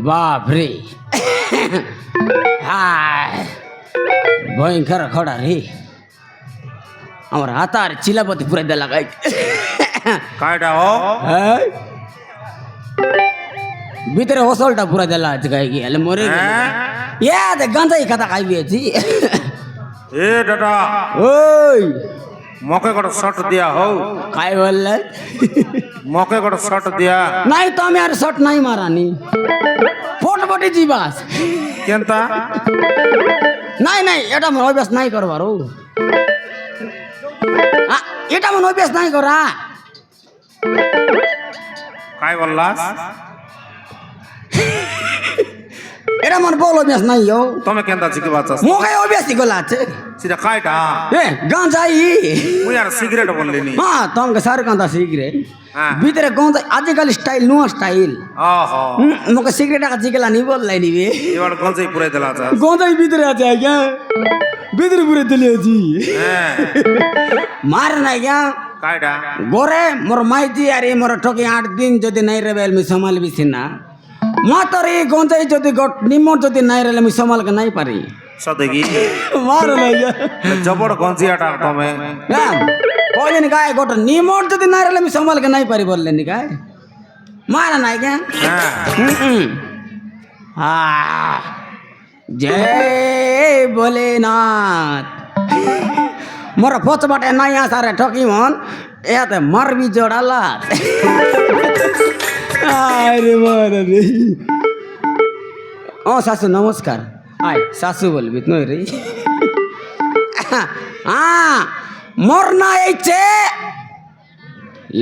বাপরে ভয়ঙ্কর খড়া রে আমার হাতার চিলাপতি পুরাই দে লাগাই কাইটা ও ভিতরে ওসলটা পুরাই দেলা আছে গাই গেলে মরে গেল গাঁজাই খাতা খাইবিয়েছি এ দাদা ওই মকে গোটা শট দিয়া হও কাই বললে মকে গোটা শট দিয়া নাই তো আমি আর শট নাই মারানি ফটফটি জীবাস কেনতা নাই নাই এটা মনে অভ্যাস নাই করবার এটা মনে অভ্যাস নাই করা কাই বললাস এটা মনে বল অভ্যাস নাই তুমি কেনতা শিখি বাচ্চাস মোকে অভ্যাস গলা আছে সেটা কাইটা গাঁজাই মুই আর সিগারেট বললিনি হ্যাঁ তোমাকে সার কাঁদা সিগারেট হ্যাঁ ভিতরে গাঁজা আজকাল স্টাইল নুয়া স্টাইল ওহো মোকে সিগারেট টাকা জিগেলা নি বললাই নিবে এবার গঞ্জাই পুরাই দিলা আছে গাঁজাই ভিতরে আছে আজ্ঞা ভিতরে পুরে দিলে আছি হ্যাঁ মার নাই গা কাইটা গোরে মোর মাইতি আর মোর ঠকি 8 দিন যদি নাই রে বেল মি সমালবি সিনা মাতরে গঞ্জাই যদি নিমর যদি নাই রে আমি সমালকে নাই পারি সতে কি মার লাইয়া জবর গঞ্জিয়াটা তুমি হ্যাঁ কইলেন গায়ে গোটা নিমর যদি না রেলে আমি সম্ভালকে নাই পারি বললেন নি গায়ে মারা নাই কে হ্যাঁ জয় ভোলেনাথ মোর পচ বাটে নাই আসারে ঠকি মন এতে মারবি জোড়ালা আরে মারা রে ও শাশু নমস্কার আয় শাশু বলবি নই রে মোর না এইছে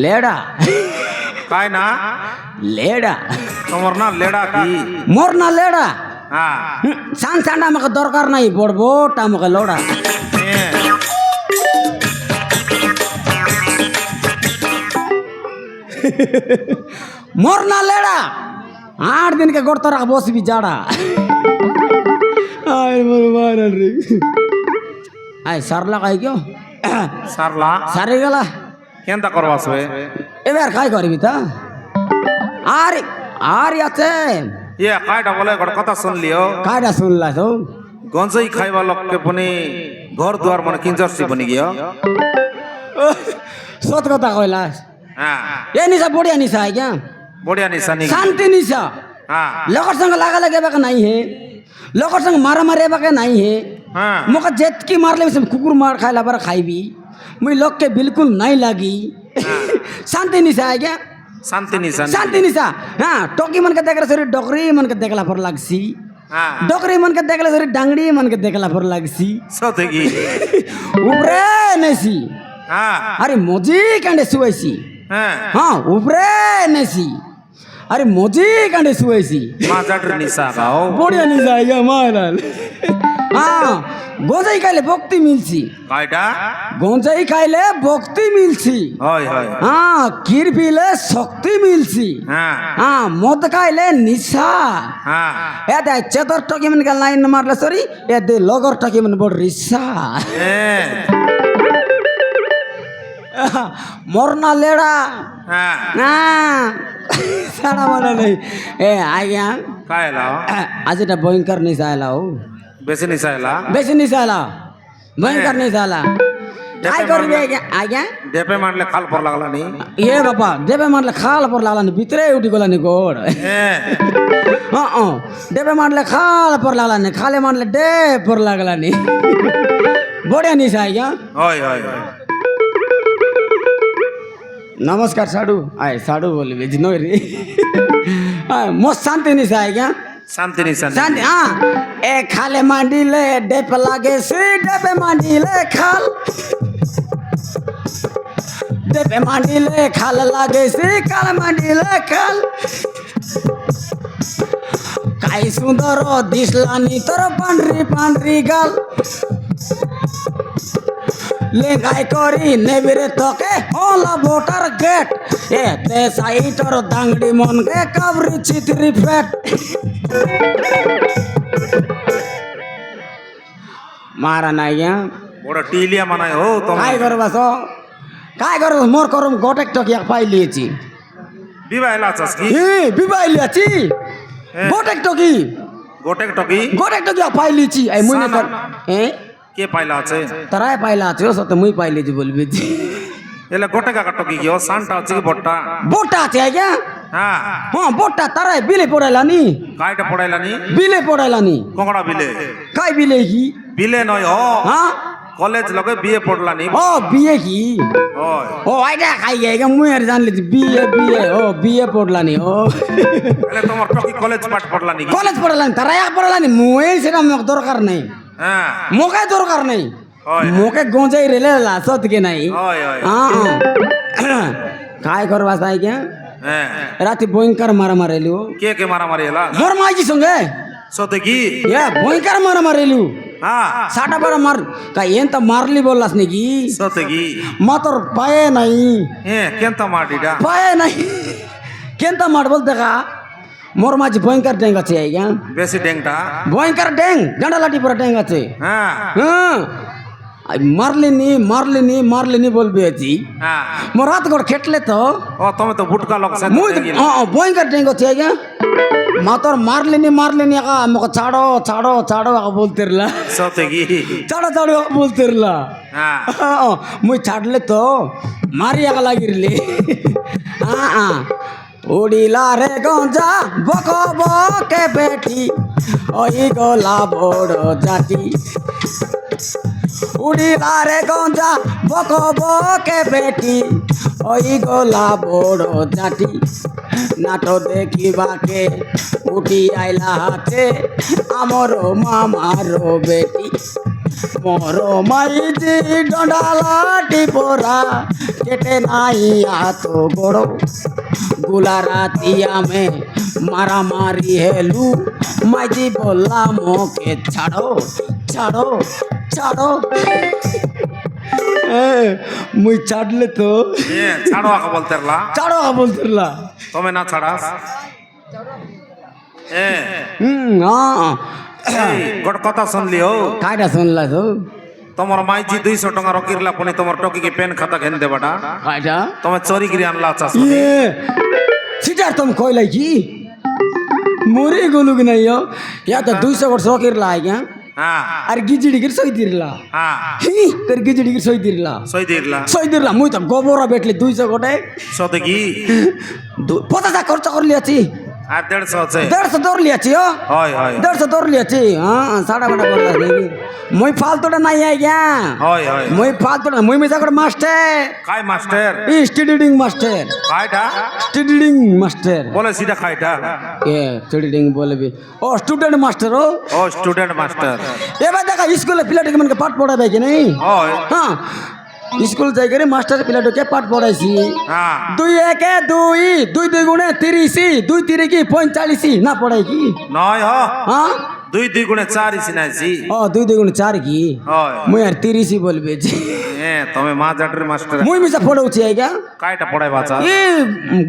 লেডা কাই না লেডা তোমার না লেডা কি মোর না লেডা হ্যাঁ সান সানটা আমাকে দরকার নাই বড়বোটা আমাকে লোড়া হ্যাঁ। মোর না লেড়া 8 दिन के गोड़ तोरा बसबी जाड़ा आय मोर मारल रे आय सरला काई क्यों সারলা सारे गला কেনটা করবাসবে এবার খাই করবি তা আর আর আছে ইয়ে কাইটা বলে গড় কথা শুনলিও কাইডা শুনলা তো গঞ্জই খাইবা লোককে বনি ঘর দুয়ার মানে কিঞ্জরসি বনি গিয়া সত কথা কইলাস হ্যাঁ এ নিশা বড়িয়া নিশা আজ্ঞা বড়িয়া নিশানি শান্তি নিশা হ্যাঁ लोकर संग लागा लगे बाका नहीं है लोकर संग मारा मारे बाका नहीं है হ্যাঁ मोका जेत की मार ले कुकुर मार खाइला बार खाइबी मुई लोग के बिल्कुल नहीं लगी शांति निशा है क्या শান্তি নিশানি शांति निशा हाँ टोकी मन के देखला सरी डोकरी मन के देखला पर लागसी হ্যাঁ डोकरी मन के देखला सरी डांगड़ी मन के देखला पर लागसी সতে কি उबरे नेसी হ্যাঁ अरे मोजी कांडे सुवैसी হ্যাঁ हाँ उबरे नेसी अरे मोजी कांडे सुवैसी মাজার নিশা গাও बढ़िया नहीं जाएगा मारल हाँ गोंजाई खाइले भक्ति मिलছি কাইটা गोंजाई खाइले भक्ति मिलছি হয় হয় हाँ खीर पीले शक्ति मिलছি হ্যাঁ हाँ मद खाइले निशा হ্যাঁ ए दे चतर टकी मन के लाइन मारले सॉरी ए दे लगर टकी मन बड़ रिसा হ্যাঁ मरना लेड़ा হ্যাঁ ना साड़ा वाला नहीं ए आ गया কাইলা आज এটা ভয়ঙ্কর নিশা এলা ও বেশি নিশা এলা বেশি নিশা এলা ভয়ঙ্কর নিশা এলা काय করবি আজ্ঞা ডেপে মারলে খাল পর লাগলা নি ये बापा देवे मारले खाल पर लागला नि भित्रै उठी गला नि गोड হ্যাঁ देवे मारले खाल पर लागला नि खाले मारले डे पर लागला नि बढिया निशा आज्ञा হয় হয় হয় नमस्कार साडू आए साडू बोली बेजी नो रे म शान्ति निशा आज्ञा শান্তি নিশানি शान्ति ए खाले मांडीले डेप लागे सी डेपे मांडीले खाल डेपे मांडीले खाल लागे सी काल मांडीले खाल काय सुंदर दिसला नी तर पांढरी पांढरी गाल लेगाय करी नेबिरे तके होला वोटर गेट ए ते साइटर दांगड़ी मन के कबरी चितरी फेट मारा नाही गया বড় টিলিয়া মানায় হো काय তোমার करबास काय करबास मोर करम गोटेक टकिया पाई लिएची বিবাহ লাচাস কি ए बिबाई लिएची गोटेक टकी গোটেক টকি गोटेक टकिया पाई लिएची आई मुने कर ए কে পাইলা আছে तराय पाइला थियो सत मुई पाई लिएची बोलबी এলে গোটেকা টকি গিও সানটা আছে কি বট্টা बोटा थे आज्ञा হ্যাঁ हाँ बोटा तराय बिले पड़ाइला नी কাইটা পড়াইলা নি बिले पड़ाइला नी কোকড়া বিলে काय बिले की বিলে নয় ও हाँ কলেজ লগে বিয়ে পড়লা নি ओ बीए की হয় ओ आइडा खाई गया मुई यार जान लेती बीए बीए ओ बीए पड़ला नी ओ এলে তোমার টকি কলেজ পাঠ পড়লা নি कॉलेज पड़ला नी तराय पड़ला नी मुई सेटा मक दरकार नहीं হ্যাঁ मोके दरकार नहीं হয় मोके गोंजाई रेले ला सत के नहीं হয় হয় हाँ काय करवा साई क्या হ্যাঁ राती भयंकर मारा मारेलु কে মারামারি এলা मोर माजी संगे সতে কি ये भयंकर मारा मारेलु হ্যাঁ साटा बारा मार का एन त मारली बोललास ने की সতে কি मातर पाए नहीं হ্যাঁ কেনতা মাটিটা पाए नहीं केंता मार बोलते का मोर माजी भयंकर डेंग আছে आइया বেশি ডেংটা भयंकर डेंग डंडा लाठी पर डेंग আছে হ্যাঁ हाँ মারলিনি মারলিনি মারলিনি বলবি আছি হ্যাঁ মোর হাত গোড় খেটলে তো ও তুমি তো বুটকা লোক সাথে মুই ভয়ঙ্কর ডেঙ্গ হচ্ছে আজ্ঞা মা তোর মারলিনি মারলিনি আকা আমাকে ছাড়ো ছাড়ো ছাড়ো আকা বলতেরলা সতে কি ছাড়ো ছাড়ো আকা বলতেরলা হ্যাঁ মুই ছাড়লে তো মারি আকা লাগিরলি উড়িলা রে গঞ্জা বক বকে বেটি ওই গলা বড় জাতি উড়িলা রে গঞ্জা বক বকে বেটি ওই গলা বড় জাতি নাট দেখিবাকে উঠি আইলা হাতে আমার মামার বেটি মোর মাইজি ডন্ডালাটি পরা কেটে নাই আত বড় গুলারাতি আমে মারামারি হেলু মাইজি বললাম ওকে ছাড়ো ছাড়ো ছাড়ো মুই ছাড়লে তো ছাড়ো আকা বলতেরলা ছাড়ো বলতেরলা তুমি না ছাড়াস গোট কথা শুনলি ও কাইটা শুনলা তো তোমার মাইজি 200 টাকা রকিরলা পনি তোমার টকিকে পেন খাতা খেন দেবাটা কাইটা তুমি চোরি গিরি আনলা চাষ সিটার তুমি কইলাই কি মরে গলু কি নাই ইয়া তো 200 ವರ್ಷ ಹೋಗಿರ್ಲ ಈಗ হ্যাঁ আর ಗಿಜಿಡಿಗಿರ್ ಸೊಯ್ತಿರ್ಲ হ্যাঁ ಹೀ ಕರ್ ಗಿಜಿಡಿಗಿರ್ ಸೊಯ್ತಿರ್ಲ সই দিরলা সইদিরলা মুই তো গোবর বেটলি 200 গোটে সতে কি 50 খরচ করলি আছি আর 150 আছে 150 দৌড়লি আছি ও হয় হয় 150 দৌড়লি আছি হ্যাঁ সাড়া বাটা করলা দেখি মুই ফালতুটা নাই আইগা হয় হয় মুই ফালতুটা মুই মিছা করে মাস্টার কাই মাস্টার স্টুডিং মাস্টার কাইটা স্টুডিং মাস্টার বলে সিটা খাইটা এ স্টুডিং বলবি ও স্টুডেন্ট মাস্টার ও স্টুডেন্ট মাস্টার এবার দেখা স্কুলে পিলাটিকে মানে পাঠ পড়াবে কি নেই হয় হ্যাঁ স্কুল যাই করে মাস্টার পিলাটিকে পাঠ পড়াইছি হ্যাঁ 2 1 2 2 2 গুণে 30 2 3 কি 45 না পড়াই কি নয় হ হ্যাঁ 2 2 গুণে 4 সিনাইছি ও 2 2 গুণে 4 কি হয় মুই আর 30 বলবে তুমি মা জাটের মাস্টার মুই মিছা পড়াউছি আইগা কাইটা পড়াই বাচ্চা এ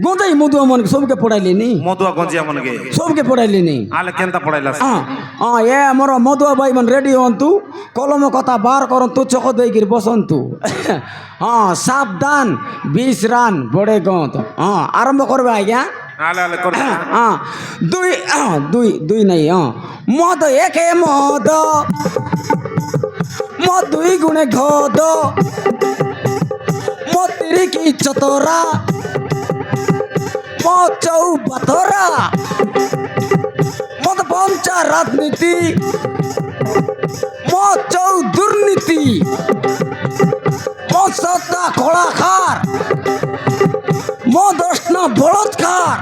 গোদাই মধু মন সবকে পড়াইলি নি মধুয়া গঞ্জিয়া মনকে সবকে পড়াইলি নি আলে কেনতা পড়াইলাস এ আমার মধুয়া ভাই মানে রেডি হন্তু কলম কথা বার করন্তু চোখ দেখির বসন্তু সাবধান 20 রান বড়ে গন্ত আরম্ভ করবে আজ্ঞা আলে আলে করে দুই দুই দুই নাই মদ একে মদ মদ 2 গুণে ঘদ মদ 3 কি চতরা মদ 74 মদ 5 রাজনীতি মদ 4 দুর্নীতি মদ 7 কলাকার মদ 10 বলৎকার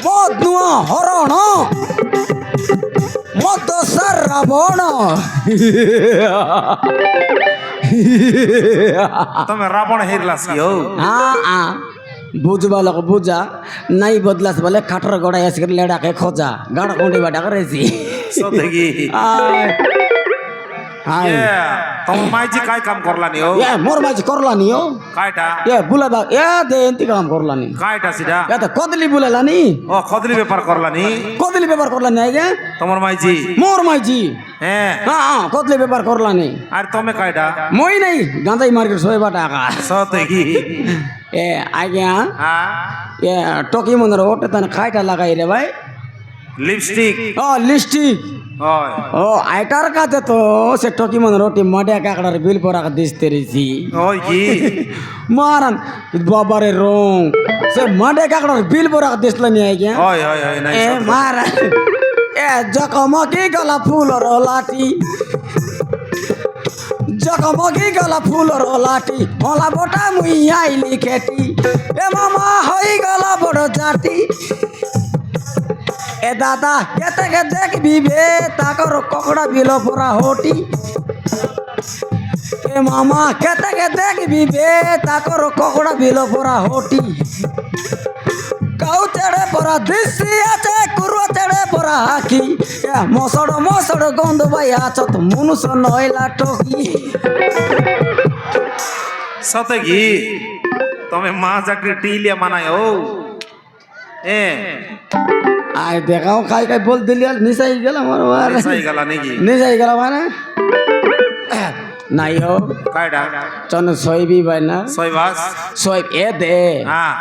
মদ 9 হরণ মদ 10 রাবণ তুমি রাবণ হেরলাস কি ও বুঝবা লোক বুঝা নাই বদলাস বলে খাটর গড়াই আসে লেডাকে খোঁজা গাড়া কোঁটি বাটা করেছি সতে কি তোমার মাইজি কাই কাম করলানি ও মোর মাঝে করলানি ও কাইটা বুলাবা দে এন্তি কাম করলানি কাইটা সিডা তো কদলি বুলালানি ও খদলি ব্যাপার করলানি কদলি ব্যাপার করলানি আগে তোমার মাইজি মোর মাইজি হ্যাঁ কদলি ব্যাপার করলানি আর তুমি কাইটা মই নাই গাঁজাই মার্কেট সবাই টাকা সতে কি আগে হ্যাঁ টকি মনের ওটা তানে খাইটা লাগাই রে ভাই লিপস্টিক লিপস্টিক হয় আইটার কাছে তো সে টকি মনে রোটি মডে কাকড়ার বিল পরা দিতে রেছি ওই কি মারান বাবারে রং সে মডে কাকড়ার বিল পরা দিসল নি আইগা হয় হয় হয় নাই মারা জকমকি গলা ফুলর লাঠি জকমকি গলা ফুলর লাঠি হলা বটা মুই আইলি খেটি মামা হই গলা বড় জাতি দাদা কেতে কে দেখবি বে তাকর ককড়া বিল পরা হটি মামা কেতে কে দেখবি বে তাকর ককড়া বিল পরা হটি কাউ চেড়ে পরা দিশি আছে কুরো চেড়ে পরা আখি মসড় মসড় গন্ধ ভাই আছো তো মনুষ্য নইলা টকি সতে কি তুমি মা চাকরি টিলিয়া মানায় ও আয় দেখাও খাই খাই বল দিলি আর নিশাই গেল আমার সাই গেলা নাকি নিশাই গেল মানে নাই ও কায়ডা চন সইবি ভাই না সইবাস সইব এ দে হ্যাঁ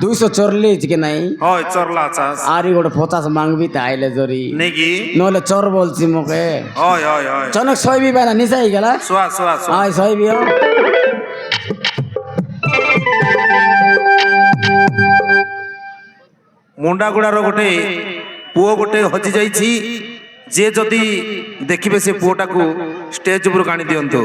240 কি নাই হয় চরলা চাস আরি গোটে 50 মাংবি তা আইলে জরি নেকি নহলে চর বলছি মুখে হয় হয় হয় চনক সইবি ভাই না নিচাই গেলা সোয়া সোয়া সোয়া আয় সইবি ও ମୁଣ୍ଡାଗୁଡ଼ାର ଗୋଟେ ପୁଅ ଗୋଟେ ହଜି ଯାଇଛି ଯିଏ ଯଦି ଦେଖିବେ ସେ ପୁଅଟାକୁ ଷ୍ଟେଜ ଉପରକୁ ଆଣି ଦିଅନ୍ତୁ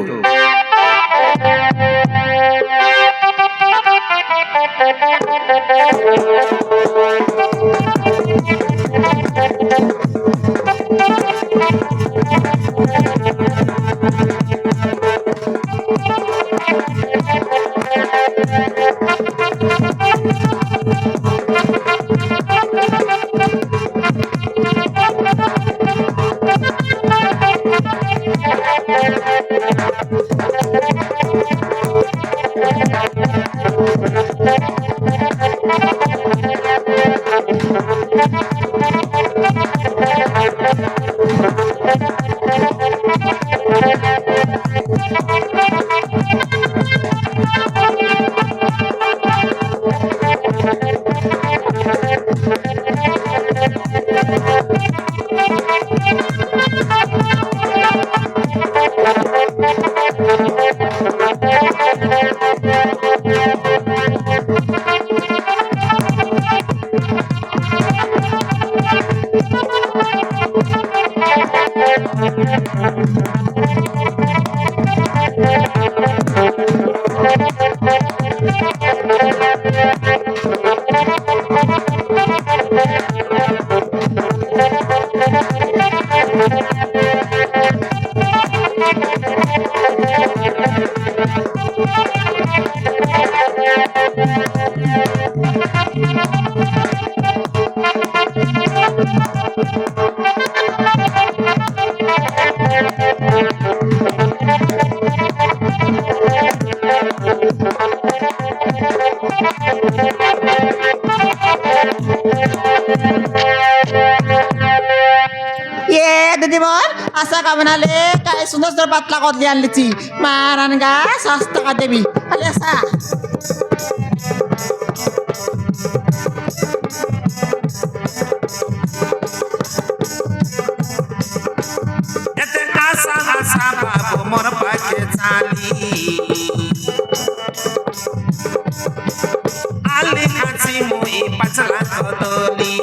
দিদিমন আশা কামনালে কাই সুন্দর সুন্দর পাতলা কত দিয়ে আনলিছি মারান গা 7 টাকা দেবি আলে আসা এতে আশা আশা বাবু মোর পাখে চালি আলি খাছি মুই পাছলা কদলি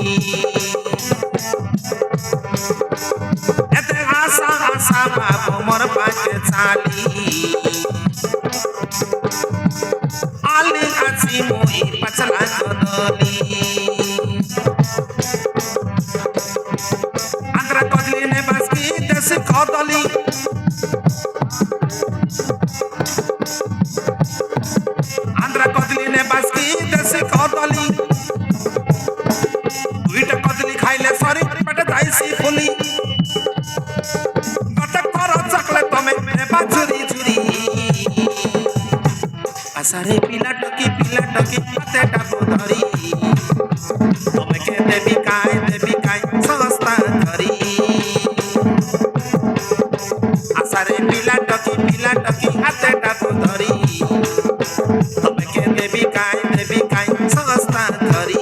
এতে আশা আশা বাবু মোর পাখে চালি আলি খাছি মুই পাছলা কদলি আন্ধ্রা কদলি নে বাসকি দেশি কদলি আন্ধ্রা কদলি নে বাসকি দেশি কদলি দুইটা কদলি খাইলে সরি পেটে যাইছি ফুলি গটে কর চাকলে তমে নেবা ঝুরি ঝুরি আসারে পিলা টকি হাতে ডাবো ধরি তমে কে দেবি কাই সস্তা ধরি আসারে পিলা টকি হাতে ডাবো ধরি তমে কে দেবি কাই সস্তা ধরি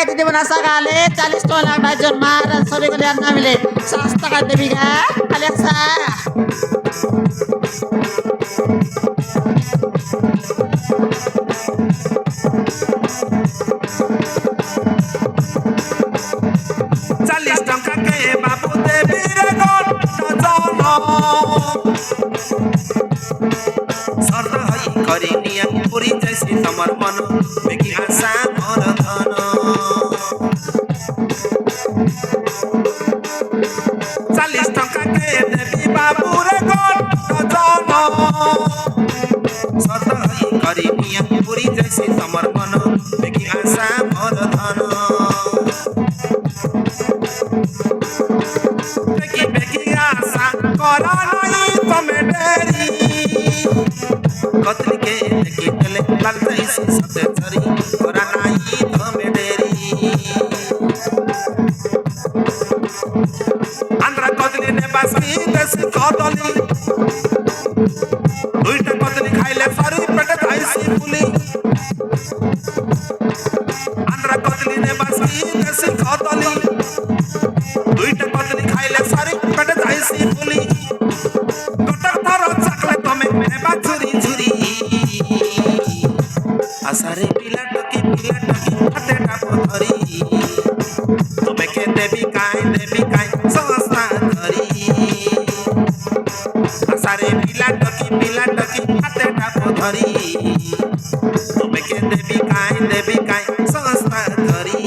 দিদিমন আশা গালে 40 টাকা লাগবে একজন মারান সরি গলে আর না মিলে 7 টাকা দেবি গা আলে আসা তোমার মন বেগি আশা মোর ধন 40 টঙ্কা কে দেবী বাবুরে গণ জন সত হই করি নিয়া পুরি যাইছি তোমার মন বেগি আশা মোর ধন বেগি বেগি আশা করা নাই তুমি ডেরি কতলি কে দেখি পেলে লাল যাইছি সতে ধরি করা নাই তুমি ডেরি আন্ধ্রা কদলি নে বাসি দেশি কদলি দুইটা কদলি খাইলে সারি পেটে যাইছি ফুলি আন্ধ্রা কদলি নে বাসি দেশি কদলি দুইটা কদলি খাইলে সারি পেটে যাইছি ফুলি গোটা থর চাকলে তুমি নেবা ঝুরি ঝুরি আসারে পিলা টকি হাতে টাপ ধরি তুমি কে দেবী কাই সস্তা ধরি আসারে পিলা টকি হাতে টাপ ধরি তুমি কে দেবী কাই সস্তা ধরি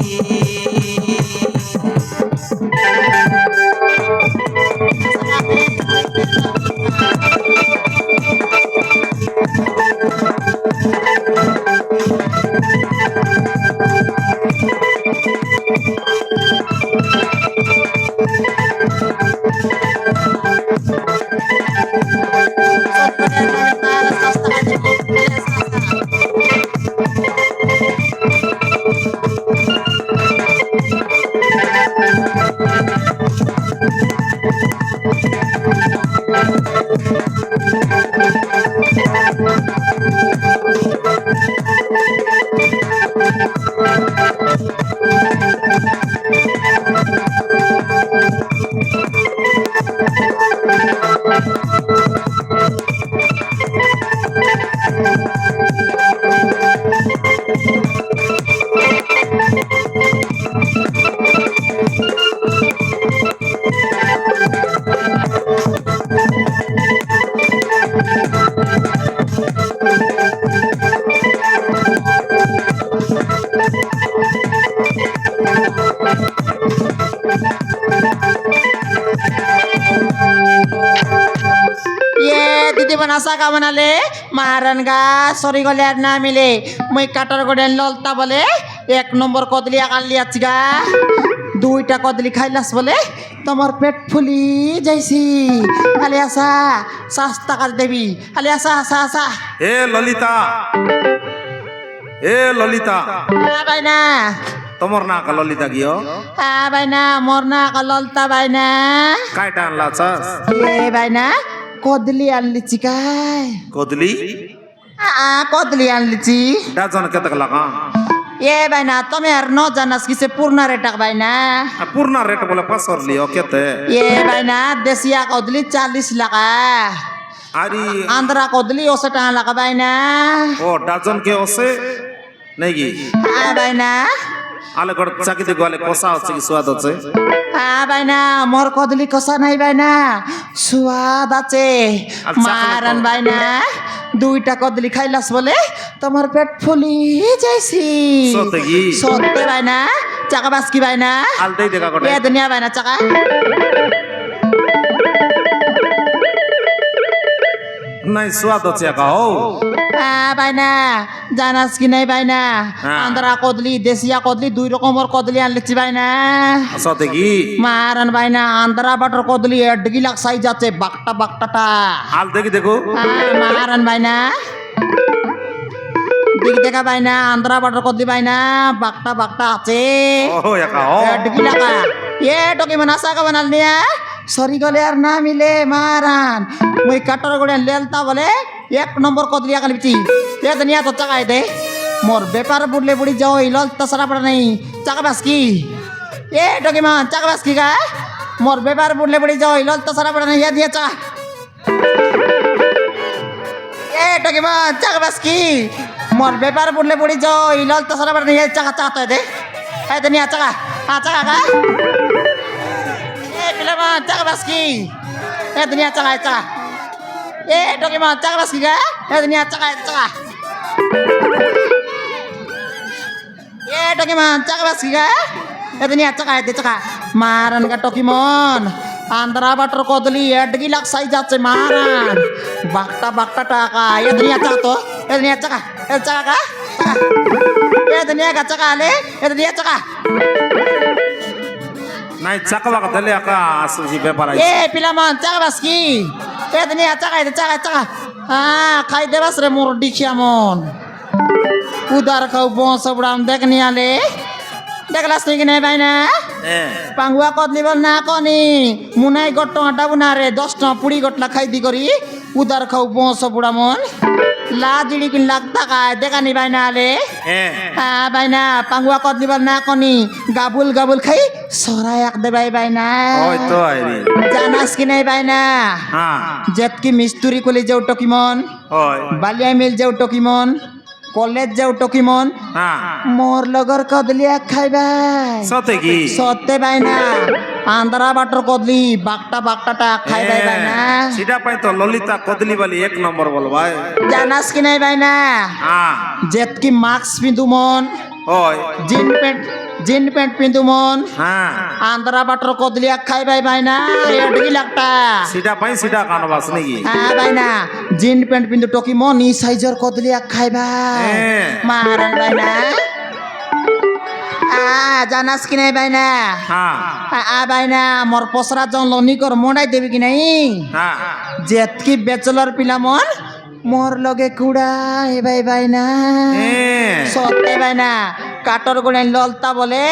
दीदी बनासा का बनाले मारन गा सॉरी गले यार ना मिले मैं काटर गोडे ललता बोले 1 नंबर कदली आकाल लिया चिगा दुईटा कदली खाइलास बोले তোমার পেট ফুলি যাইছি খালি আসা 7 টাকা দেবি খালি আসা আসা আসা এ ললিতা বাইনা তোমার না কা ললিতা গিও বাইনা মোর না কা ললতা বাইনা কাইটা আনলা চাস এ বাইনা কদলি আনলি চিকাই কদলি কদলি আনলিছি ডাজন কত লাগা এ বাইনা তুমি আর ন জানাস কিসে পূর্ণ রেট বাইনা পূর্ণ রেট বলে পাসর লিও কেতে এ বাইনা দেশিয়া কদলি 40 লাখা আরি আন্ধ্রা কদলি 80 টাকা লাগা বাইনা ও ডাজন কে ওসে নেগি বাইনা আলে গড় চাকিতে গলে কষা হচ্ছে কি স্বাদ হচ্ছে বাইনা মোর কদলি কষা নাই বাইনা স্বাদ আছে মারান বাইনা দুইটা কদলি খাইলাস বলে তোমার পেট ফুলি যাইছি সত্যি বাইনা চাকা বাসকি বাইনা আলতেই দেখা গটে এ দুনিয়া বাইনা চাকা নাই স্বাদ হচ্ছে কাও বাইনা জানাস কি নাই বাইনা আন্ধ্রা কদলি দেশিয়া কদলি 2 রকমের কদলি আনলিছি বাইনা সত্যি কি মারান বাইনা আন্ধ্রা বাটার কদলি 1 লাখ সাইজ আছে বাকটাটা আল দেখো মারান বাইনা দিক দেখা বাইনা আন্ধ্রা বাটার কদলি বাইনা বাকটা আছে ও একাও 1 লাখ এ টকি মনাসা কা বানাল নিয়া সরি গলে আর না মিলে মারান মই কাটর গলে লেলতা বলে 1 নম্বর কদলি আকাল বিচি এ দুনিয়া তো চাকাই দে মোর ব্যাপার বুড়লে বুড়ি যাও ইলল তসরা পড়া নাই চাকা বাসকি এ টকি মান চাকা বাসকি গা মোর ব্যাপার বুড়লে বুড়ি যাও ইলল তসরা পড়া নাই দিয়া চা এ টকি মান চাকা বাসকি মোর ব্যাপার বুড়লে বুড়ি যাও ইলল তসরা পড়া নাই চাকা চাতা দে এ দুনিয়া চাকা চাকা গা Pilaman, caka baski. Dunia caka. Dokiman, caka baski ga? Dunia caka. টকিমন চাকা বাসকি গা এতে নিয়ে চাকা এতে চাকা মারান গা টকিমন আন্দ্রা বাটার কদলি এডগি লাগসাই যাচ্ছে মারান বাকটা বাকটা টাকা এতে নিয়ে চাকা তো এতে নিয়ে চাকা এতে চাকা এতে নিয়ে গা চাকা আলে এতে নিয়ে চাকা নাই চাকবাক দিলে একা আসুজি ব্যাপার এ পিলামন চাকা বাসকি এতে নিয়ে চাকা এতে চাকা চাকা খাই দেবাস রে মোর ডিখিয়ামন উদার খাও বস বুড়াম দেখ নিয়ে আলে দেখলাস নাকি নাই ভাই না পাঙ্গুয়া কদলি বল না কনি মুনাই গট ডাবু না রে 10 টাকা পুড়ি গটলা খাই দি করি উদার খাও বস বুড়া মন লাজিড়ি কিন লাখ টাকা দেখানি ভাই না আলে ভাই না পাঙ্গুয়া কদলি বল না কনি গাবুল গাবুল খাই সরাই এক দে ভাই না ওই তো আইরি জানাস কি নাই ভাই না হ্যাঁ জেত কি মিস্তুরি কলি যাও টকিমন ওই বালিয়া মিল যাও টকিমন কলেজ যাও টকিমন হ্যাঁ মোর লগর কদলিয়া খাইবা সতে কি সত্যি ভাই না আন্ধ্রা বাটার কদলি বাকটা বাকটাটা খাইবাই ভাই না সেটা পাই তো ললিতা কদলি বালি 1 নম্বর বল ভাই জানাস কি নাই ভাই না হ্যাঁ জেত কি মাস্ক পিন্ধু মন ওই জিন প্যান্ট পিন্ধু মন হ্যাঁ আন্ধ্রা বাটার কদলিয়া খাইবাই ভাই না এডগি লাগটা সেটা পাই সেটা কানবাস নাকি ভাই না জিন প্যান্ট পিন্ধু টকি মন ই সাইজর কদলিয়া খাইবা মারান ভাই না জানাস কি নাই ভাই না হ্যাঁ ভাই না মোর পসরা জন লনি কর মোড়াই দেবি কি নাই হ্যাঁ যেতকি ব্যাচেলর পিলা মন মোর লগে কুড়া এ ভাই না সত্যি ভাই না কাটর গোড়ে ললতা বলে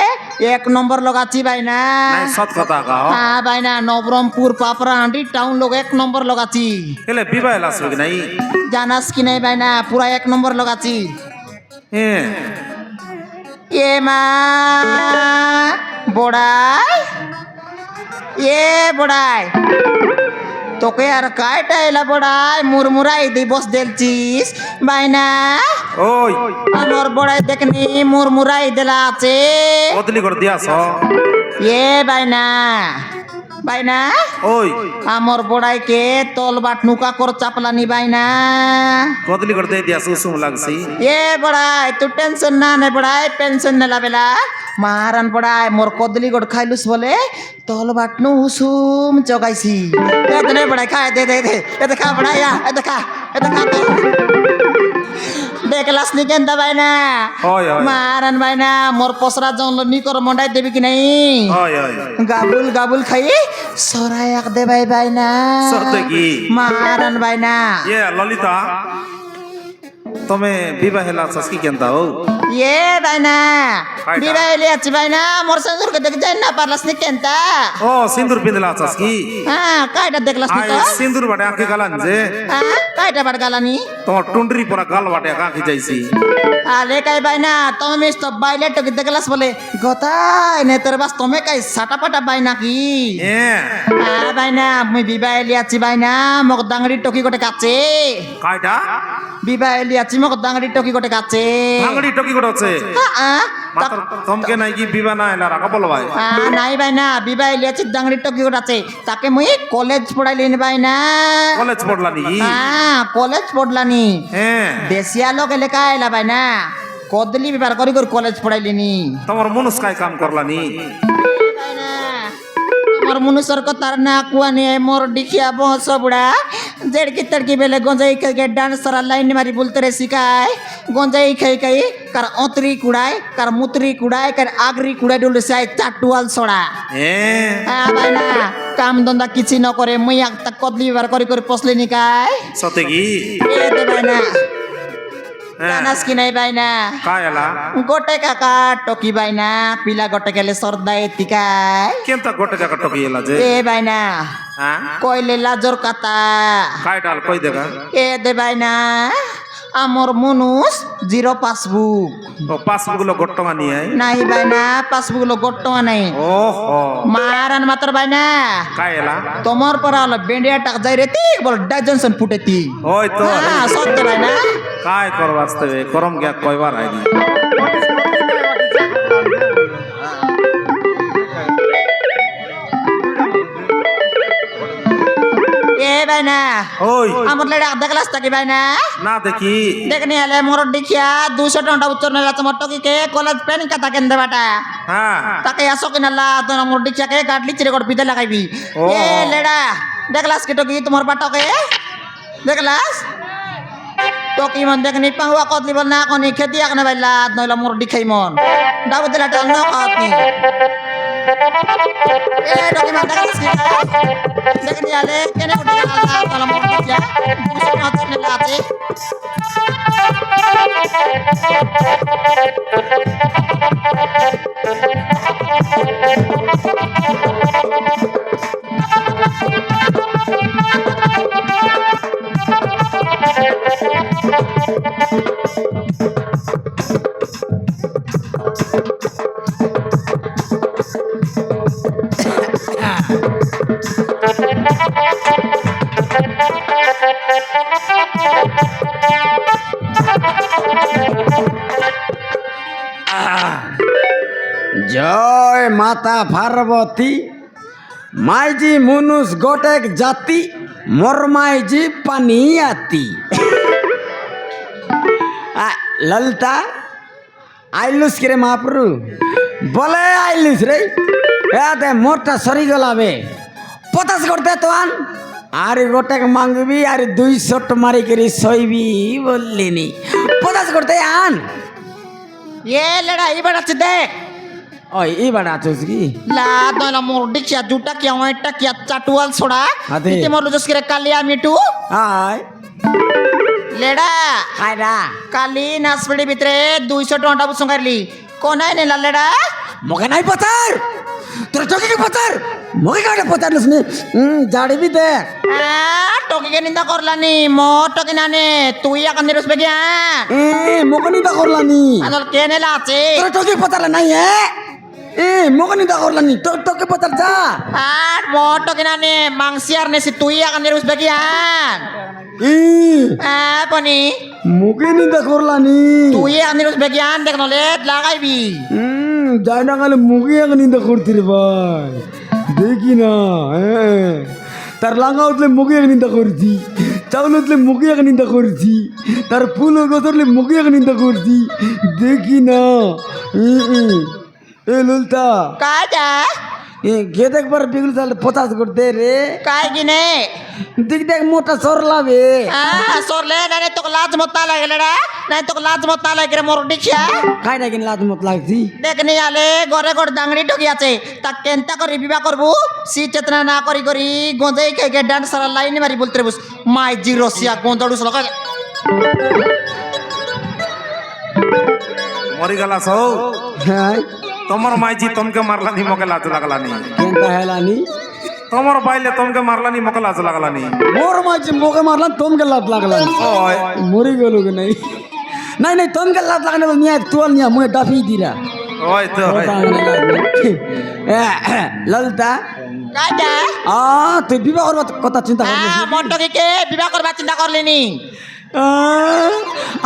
1 নম্বর লগাচ্ছি ভাই না নাই সত কথা কাও ভাই না নবরমপুর পাপড়াহান্ডি টাউন লোক 1 নম্বর লগাচ্ছি এলে বিবাহ লাসবে কি নাই জানাস কি নাই ভাই না পুরা 1 নম্বর লগাচ্ছি হ্যাঁ এ মা বড়াই এ বড়াই তোকে আর কায়টা এলা বড়াই মুরমুরাই দিবস দেলছিস বাইনা ওই আমার বড়াই দেখনি মুরমুরাই দেলা আছে কদলি করে দিয়াছ এ বাইনা বাইনা ওই আমার বড়াইকে তল বাট নুকা কর চাপলানি বাইনা কদলি করে দিয়ে দিয়াছ উসুম লাগছি এ বড়াই তুই টেনশন না নে বড়াই পেনশন নেলা বেলা মারান বড়াই মোর কদলি গোট খাইলুস বলে তল বাট নু উসুম চগাইছি এ দে বড়াই খা দে দে দে এ খা বড়াই এ খা তো দেখলাস নি কেন বাইনা ওই ওই মারান বাইনা মোর পসরা জন নি কর মন্ডাই দেবি কি নাই ওই ওই গাবুল গাবুল খাই সরাই এক দে বাইনা সত্যি কি মারান বাইনা এ ললিতা তুমি বিবাহ লাছস কি কেনতা ও এ বাইনা কয়টা? বিবাহ লিয়াছি বাইনা মোর সঞ্জুর কে দেখ যাই না পারলাস নি কেনতা ও সিন্দুর পিন্দলা আছস কি হ্যাঁ কাইটা দেখলাস নি আই তো সিন্দুর বাটে আঁকি গালান যে হ্যাঁ কাইটা বাট গালানি তোমার টুন্ডরি পরা গাল বাটে আঁকি যাইছি আরে কাই বাইনা তুমি তো বাইলে টকি দেখলাস বলে গতাই নে তোর বাস তুমি কাই সাটা পাটা বাইনা কি এ বাইনা মুই বিবাহ লিয়াছি বাইনা মোক ডাঙরি টকি গোটে কাছে কাইটা বিবাহ লিয়াছি মোক ডাঙরি টকি গোটে কাছে ভাঙড়ি টকি করে আছে মাত্র তমকে নাই কি বিবাহ না এলা রাখা বল ভাই নাই বাইনা বিবাহ লিয়াছি ডাঙরি টকি গোটে আছে তাকে মুই কলেজ পড়াইলিনি বাইনা কলেজ পড়লা নাকি কলেজ পড়লানি হ্যাঁ দেশিয়া লোক এলাকা এলা বাইনা কদলি বিবার করি করি কলেজ পড়াইলিনি তোমার মনুষ কাই কাম করলা নি আমার মনুষ্যর কথার না কুয়ানি মোর ডিখিয়া বহস বুড়া জেড়কি তড়কি বেলে গঞ্জাই খাই ডান্স সারা লাইন মারি বলতে রে শিখায় গঞ্জাই খাই খাই কার অতরি কুড়ায় কার মুতরি কুড়ায় কার আগরি কুড়াই ডুলে সাই চাটুয়াল ছড়া ভাই না কাম ধন্দা কিছু ন করে মুই একটা কদলি বিবার করি করে পসলি নিকায় সতে কি এ দে ভাই না জানাস কি নাই ভাই না কাই এলা গোটে কাকা টকি ভাই না পিলা গোটে গেলে সর্দা এতিকায় কেনতা গোটে কাকা টকি এলা যে এ ভাই না হ্যাঁ কইলে লাজর কাতা কাই ডাল কই দেখা এ দে ভাই না আমর মনুষ 0 পাসবুক ও পাসবুক গুলো গট্টমা নিয়ে আই নাই ভাই না পাসবুক গুলো গট্টমা নাই ওহো মারান মাত্র ভাই না কাই এলা তোমার পর হলো বেন্ডিয়া টাক যাই রে তি বল ডাইজনসন ফুটেতি ওই তো সত্য ভাই না কাই কর বাস্তবে করম গিয়া কয়বার আইনি এ ভাই না ওই আমার লেডা দেখলাস তাকি ভাই না না দেখি দেখনি হলে মোর দেখিয়া 200 টাকা উত্তর নেলা তোমার টকিকে কলেজ পেন কথা কেন দেবাটা হ্যাঁ তাকে আসো কিনা লা তোর মোর দেখিয়াকে গাডলি চিরে কর পিতে লাগাইবি ও। এ লেডা দেখলাস কি টকি তোমার বাটকে দেখলাস টকি মন দেখনি পাহুয়া কতলি বল না কোনি খেতি আকনে বাইলা নইলা মোর দেখাই মন দাবু দিলা টাল না খাতি এ টকি মন দেখলাস কি দেখনি আলে কেনে উঠে গেল না তোর মোর দেখিয়া 200 টাকা উত্তর নেলা আছে জয় মাতা পার্বতী মাইজি মনুষ গোটেক জাতি মোর মাইজি পানিয়াতি ললিতা আইলুস কিরে মাপরু বলে আইলুস রে দে মোরটা সরি গলাবে পতাস করতে তো আন আর গোটেক মাঙ্গবি আর 200 মারি করে সইবি বললিনি পতাস করতে আন এ লেডা এবার আছে দেখ ওই এবার আছোস কি লা দলা মোর দেখিয়া জুটা কি আমারটা কি চাটুয়াল ছোড়া আদে। ইতে মোর লুজস করে কালিয়া মিটু আয় লেডা খাইরা কালি নাসপড়ি ভিতরে 200 টাকা বুসঙ্গারলি কোনাই নেলা লেডা মগে নাই পতার তোর চোখে কি পতার মগে কাটে পতার নে জাড়িবি দেখ টকিকে নিন্দা করলানি মোর টকি নানে তুই এখন নিরস বেগিয়া মগনি দা করলানি আদল কে নেলা আছে তোর চোখে পতার নাই মগনি দা করলানি তোর তোকে পতার যা আর মোর টকি নানে মাংসিয়ার নেছি তুই এখন নিরস বেগিয়া পনি মগনি দা করলানি তুই এখন নিরস বেগিয়া দেখ নলে লাগাইবি যাই না গেলে মুখে এক নিন্দা করতে রে ভাই দেখি না তার লাঙ্গা উঠলে মুখে এক নিন্দা করছি চাউল উঠলে মুখে এক নিন্দা করছি তার ফুল গতরলে মুখে এক নিন্দা করছি দেখি না এ ললতা কাজা গে দেখবার বিগুল তাহলে পচাশ করতে রে কাই কিনে দেখ দেখ মোটা সরলাবে সরলে নানে তোকে লাজ মত লাগে লেডা নাই তোকে লাজ মত লাগে রে মোর দেখিয়া খাই না কিন লাজ মত লাগছি দেখনি আলে ঘরে ঘর ডাঙ্গড়ি ঢুকি আছে তা কেনতা করে বিবাহ করবো সি চেতনা না করি করি গোঁজাই খাইকে ডান্স সারা লাইনে মারি বলতে রে বুঝ মাই জি রসিয়া গোঁদড়ু সলকা মরি গলা সৌ হ্যাঁ তোমার মাইজি তোমাকে মারলানি মকে লাজ লাগলানি কেনটা হেলানি তোমার বাইলে তোমাকে মারলানি মকে লাজ লাগলানি মোর মাঝে মোকে মারলাম তোমকে লাত লাগলাম ওই মরি গেল কি নাই নাই নাই তোমকে লাত লাগানো নিয়ে তোল নিয়ে মুয়ে ডাফি দিরা ওই তো ওই। ললিতা কাজা তুই বিবাহ করবার কথা চিন্তা করিস মন্টকে কে বিবাহ করবার চিন্তা করলেনি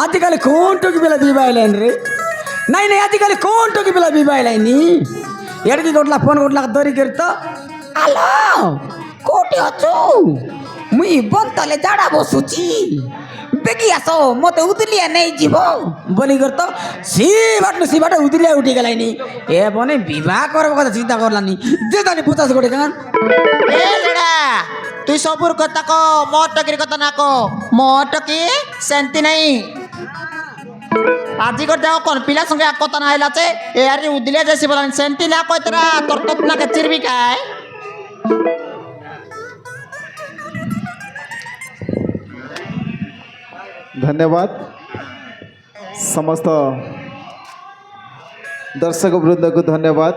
আজিকালি কোন টুকি বেলা বিবাহ এলেন রে নাই নাই আজিকালি কোন টুকি বেলা বিবাহ এলাইনি এড়কি কোটলা ফোন কোটলা দরি করতো আলো কোটি অছু মুই বন্তালে জাড়া বসুছি বেগি আসো মতে উতলিয়া নেই যাব বলি করতো সি বাটে উতলিয়া উঠি গেলাইনি এ বনে বিবাহ করব কথা চিন্তা করলানি যে জানি 50 কোটি কান এ লেডা তুই সবুর কথা কো মোর টকির কথা না কো মোর টকি শান্তি নাই আজি করে যাও কোন পিলা সঙ্গে এক কথা না হইলাছে এ আরে উদিলে যাইছি বলানি শান্তি না কই তোরা তোর তো না কে চিরবি কাই धन्यवाद समस्त दर्शक वृंद को धन्यवाद।